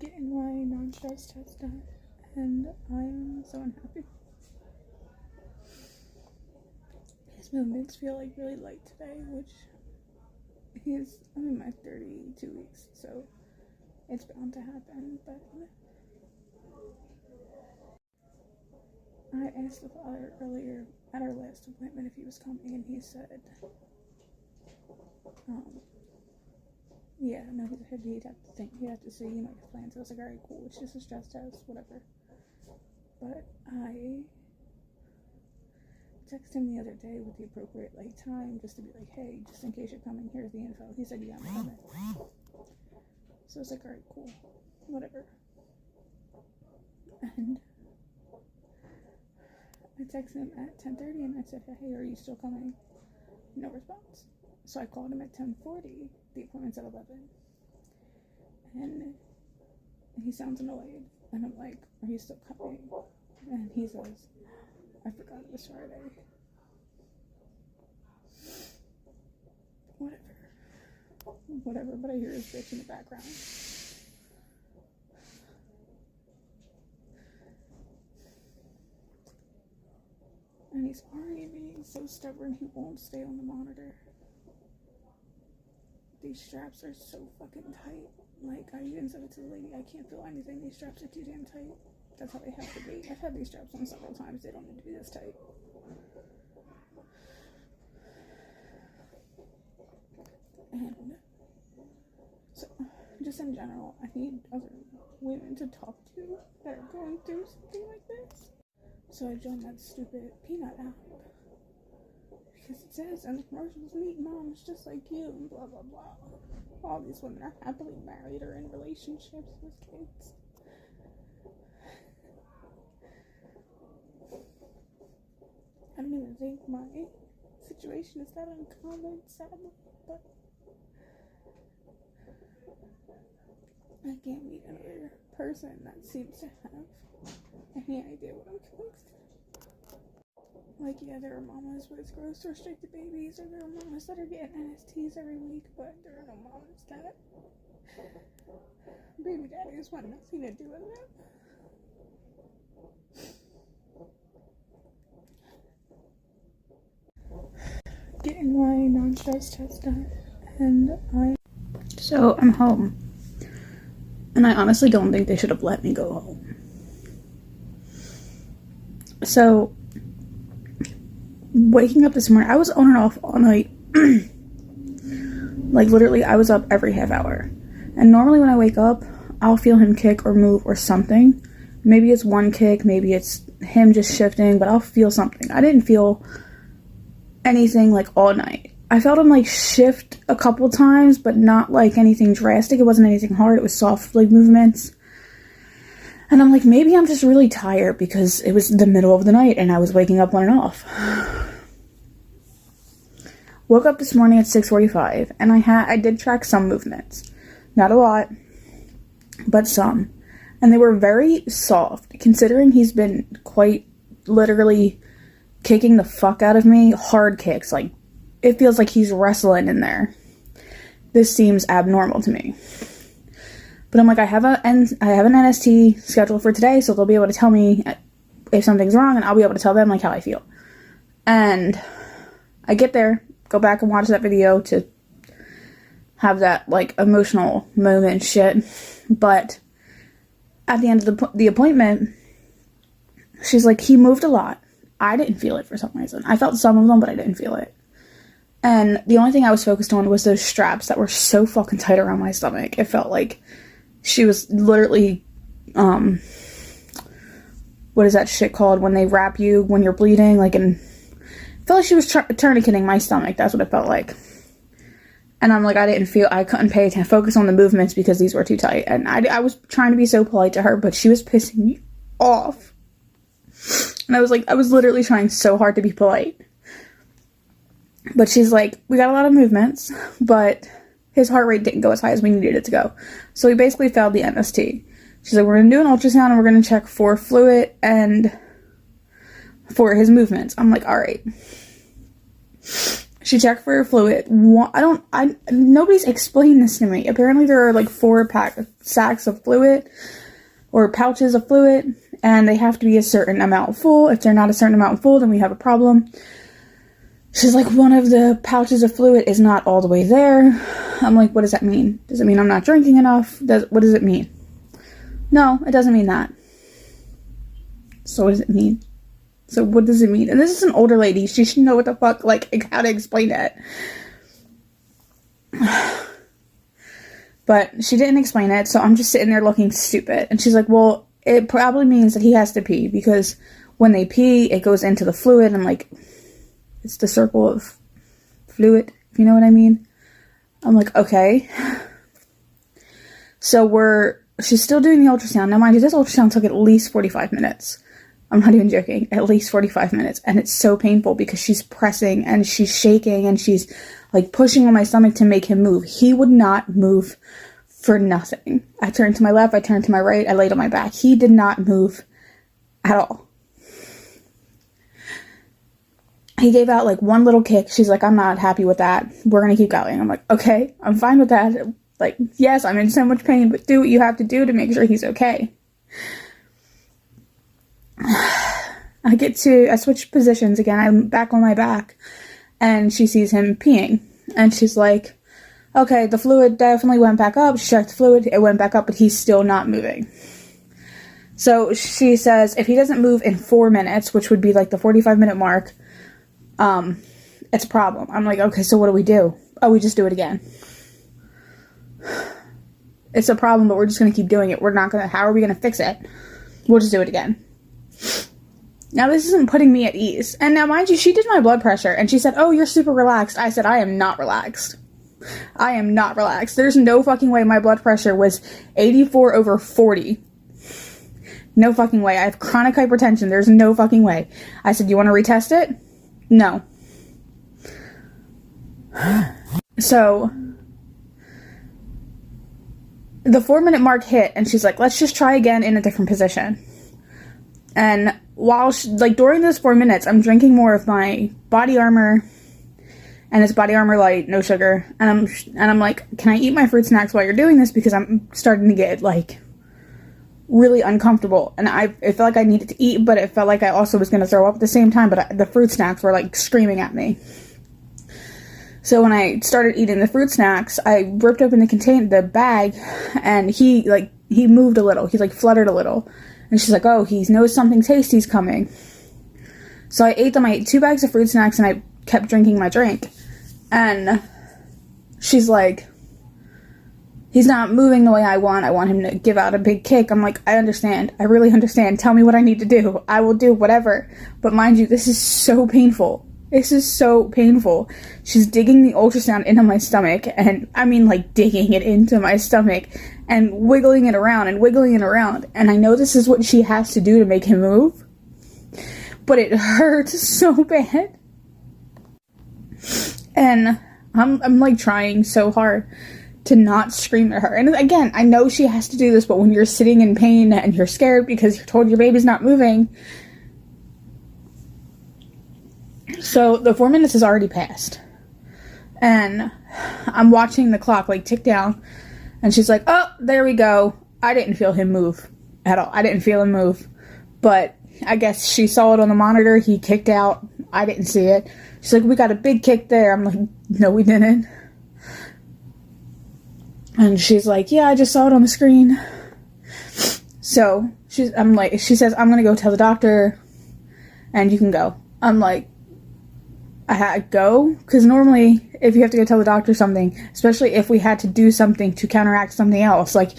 getting my non-stress test done, and I am so unhappy. His movements feel like really light today, which I'm in my 32 weeks, so it's bound to happen. But I asked the father earlier at our last appointment if he was coming, and he said, yeah, no, he'd have to see, his plans. So I was like, alright, cool, it's just a stress test, whatever. But I texted him the other day with the appropriate, time, just to be like, hey, just in case you're coming, here's the info. He said, yeah, I'm coming. So I was like, alright, cool, whatever. And I texted him at 10:30, and I said, hey, are you still coming? No response. So I called him at 10:40. The appointment's at 11. And he sounds annoyed. And I'm like, are you still coming? And he says, I forgot it was Friday. Whatever, but I hear his bitch in the background. And he's already being so stubborn, he won't stay on the monitor. These straps are so fucking tight. I even said it to the lady, I can't feel anything. These straps are too damn tight. That's how they have to be. I've had these straps on several times. They don't need to be this tight. And so, just in general, I need other women to talk to that are going through something like this. So I joined that stupid Peanut app. Because it says in the commercials, meet moms just like you, and blah, blah, blah. All these women are happily married or in relationships with kids. I don't even think my situation is that uncommon, sadly, but I can't meet another person that seems to have any idea what I'm going through. Yeah, there are mamas with growth restricted babies, or there are mamas that are getting NSTs every week, but there are no mamas that baby daddies want nothing to do with them. Getting my non-stress test done, and I'm home, and I honestly don't think they should have let me go home. So waking up this morning, I was on and off all night. Literally, I was up every half hour. And normally when I wake up, I'll feel him kick or move or something. Maybe it's one kick, maybe it's him just shifting, but I'll feel something. I didn't feel anything all night. I felt him shift a couple times, but not anything drastic. It wasn't anything hard. It was soft movements. And I'm maybe I'm just really tired because it was the middle of the night and I was waking up on and off. Woke up this morning at 6:45, and I did track some movements. Not a lot, but some. And they were very soft, considering he's been quite literally kicking the fuck out of me. Hard kicks. It feels like he's wrestling in there. This seems abnormal to me. But I'm I have an NST scheduled for today, so they'll be able to tell me if something's wrong, and I'll be able to tell them how I feel. And I get there, go back and watch that video to have that emotional moment shit. But at the end of the appointment, she's he moved a lot. I didn't feel it for some reason. I felt some of them, but I didn't feel it. And the only thing I was focused on was those straps that were so fucking tight around my stomach. It felt like she was literally, what is that shit called when they wrap you when you're bleeding? I felt like she was tourniqueting my stomach. That's what it felt like. And I'm I couldn't focus on the movements because these were too tight. And I was trying to be so polite to her, but she was pissing me off. And I was literally trying so hard to be polite. But she's we got a lot of movements, but his heart rate didn't go as high as we needed it to go. So we basically failed the NST. She's we're going to do an ultrasound and we're going to check for fluid and for his movements. I'm alright. She checked for fluid. Nobody's explained this to me. Apparently there are like 4 sacks of fluid or pouches of fluid, and they have to be a certain amount full. If they're not a certain amount full, then we have a problem. She's like, one of the pouches of fluid is not all the way there. I'm like, what does that mean? Does it mean I'm not drinking enough? What does it mean? No, it doesn't mean that. So what does it mean? So what does it mean? And this is an older lady. She should know what the fuck, like, how to explain it. But she didn't explain it, so I'm just sitting there looking stupid. And she's like, well, it probably means that he has to pee, because when they pee, it goes into the fluid, and, like, it's the circle of fluid, if you know what I mean. I'm like, okay. So she's still doing the ultrasound. Now, mind you, this ultrasound took at least 45 minutes. I'm not even joking, at least 45 minutes. And it's so painful because she's pressing and she's shaking and she's like pushing on my stomach to make him move. He would not move for nothing. I turned to my left, I turned to my right, I laid on my back. He did not move at all. He gave out like one little kick. She's like, I'm not happy with that. We're going to keep going. I'm like, okay, I'm fine with that. Like, yes, I'm in so much pain, but do what you have to do to make sure he's okay. I switch positions again. I'm back on my back, and she sees him peeing, and she's like, okay, the fluid definitely went back up. She checked the fluid, it went back up, but he's still not moving. So she says, if he doesn't move in 4 minutes, which would be like the 45-minute mark, it's a problem. I'm like, okay, so what do we do? Oh, we just do it again. It's a problem, but we're just going to keep doing it. How are we going to fix it? We'll just do it again. Now, this isn't putting me at ease. And now, mind you, she did my blood pressure, and she said, oh, you're super relaxed. I said, I am not relaxed. I am not relaxed. There's no fucking way my blood pressure was 84/40. No fucking way. I have chronic hypertension. There's no fucking way. I said, you want to retest it? No. So, the 4-minute mark hit, and she's like, let's just try again in a different position. And while during those 4 minutes, I'm drinking more of my Body Armor, and it's Body Armor Light, no sugar. And I'm like, can I eat my fruit snacks while you're doing this? Because I'm starting to get like really uncomfortable. And it felt like I needed to eat, but it felt like I also was going to throw up at the same time. But the fruit snacks were like screaming at me. So when I started eating the fruit snacks, I ripped open the bag, and he moved a little. He like fluttered a little. And she's like, oh, he knows something tasty's coming. So I ate them. I ate 2 bags of fruit snacks, and I kept drinking my drink. And she's like, he's not moving the way I want. I want him to give out a big kick. I'm like, I understand. I really understand. Tell me what I need to do. I will do whatever. But mind you, this is so painful. This is so painful. She's digging the ultrasound into my stomach, and I mean like digging it into my stomach and wiggling it around and wiggling it around. And I know this is what she has to do to make him move, but it hurts so bad. And I'm like trying so hard to not scream at her. And again, I know she has to do this, but when you're sitting in pain and you're scared because you're told your baby's not moving. So the 4 minutes has already passed, and I'm watching the clock like tick down, and she's like, oh, there we go. I didn't feel him move at all. I didn't feel him move, but I guess she saw it on the monitor. He kicked out. I didn't see it. She's like, we got a big kick there. I'm like, no, we didn't. And she's like, yeah, I just saw it on the screen. So she says, I'm going to go tell the doctor, and you can go. I'm like, I had to go? Because normally, if you have to go tell the doctor something, especially if we had to do something to counteract something else, like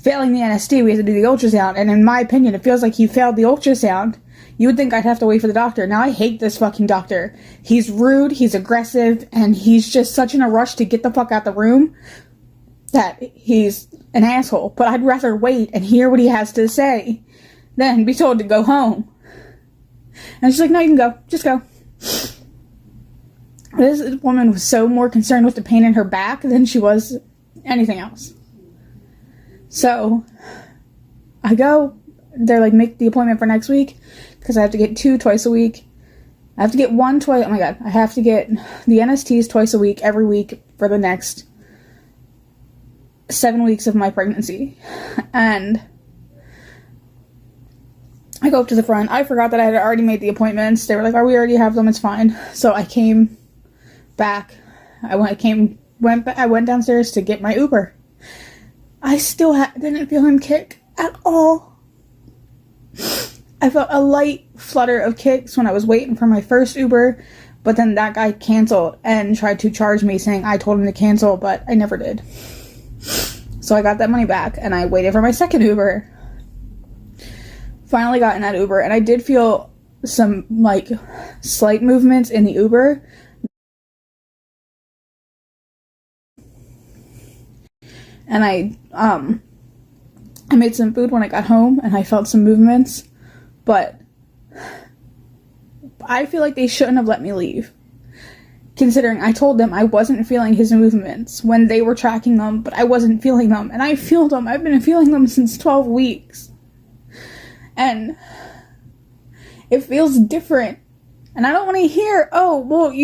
failing the NSD, we have to do the ultrasound, and in my opinion, it feels like he failed the ultrasound. You would think I'd have to wait for the doctor. Now I hate this fucking doctor. He's rude, he's aggressive, and he's just such in a rush to get the fuck out the room that he's an asshole. But I'd rather wait and hear what he has to say than be told to go home. And she's like, no, you can go. Just go. This woman was so more concerned with the pain in her back than she was anything else. So, I go. They're like, make the appointment for next week, because I have to get 2 twice a week. I have to get one twice. Oh my god. I have to get the NSTs twice a week, every week for the next 7 weeks of my pregnancy. And I go up to the front. I forgot that I had already made the appointments. They were like, "Oh, we already have them. It's fine." So I came back. I went downstairs to get my Uber. I still didn't feel him kick at all. I felt a light flutter of kicks when I was waiting for my first Uber, but then that guy canceled and tried to charge me saying I told him to cancel, but I never did. So I got that money back and I waited for my second Uber. Finally got in that Uber and I did feel some like slight movements in the Uber. And I made some food when I got home and I felt some movements, but I feel like they shouldn't have let me leave, considering I told them I wasn't feeling his movements when they were tracking them, but I wasn't feeling them, and I feel them. I've been feeling them since 12 weeks, and it feels different. And I don't want to hear, "Oh, well, he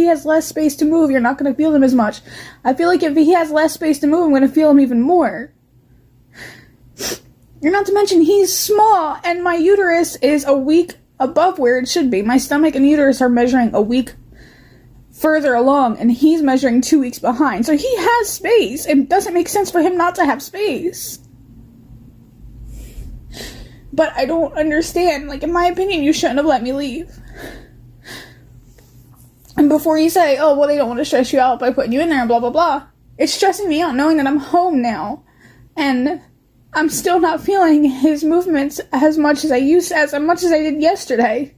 has less space to move, you're not going to feel them as much." I feel like if he has less space to move, I'm going to feel him even more. You're not to mention, he's small, and my uterus is a week above where it should be. My stomach and uterus are measuring a week further along, and he's measuring 2 weeks behind. So he has space. It doesn't make sense for him not to have space. But I don't understand. Like, in my opinion, you shouldn't have let me leave. And before you say, "Oh, well, they don't want to stress you out by putting you in there and blah, blah, blah," it's stressing me out knowing that I'm home now. And I'm still not feeling his movements as much as I did yesterday.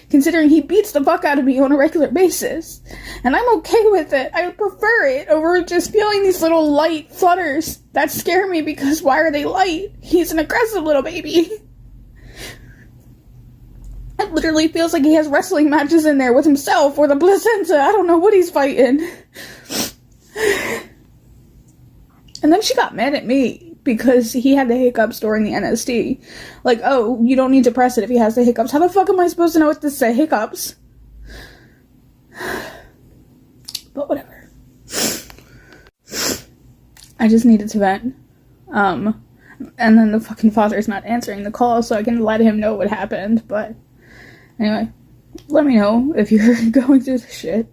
Considering he beats the fuck out of me on a regular basis. And I'm okay with it. I prefer it over just feeling these little light flutters that scare me, because why are they light? He's an aggressive little baby. It literally feels like he has wrestling matches in there with himself or the placenta. I don't know what he's fighting. And then she got mad at me because he had the hiccups during the NST. Like, "Oh, you don't need to press it if he has the hiccups." How the fuck am I supposed to know what to say? Hiccups. But whatever. I just needed to vent. And then the fucking father's not answering the call, so I can let him know what happened. But anyway, let me know if you're going through this shit.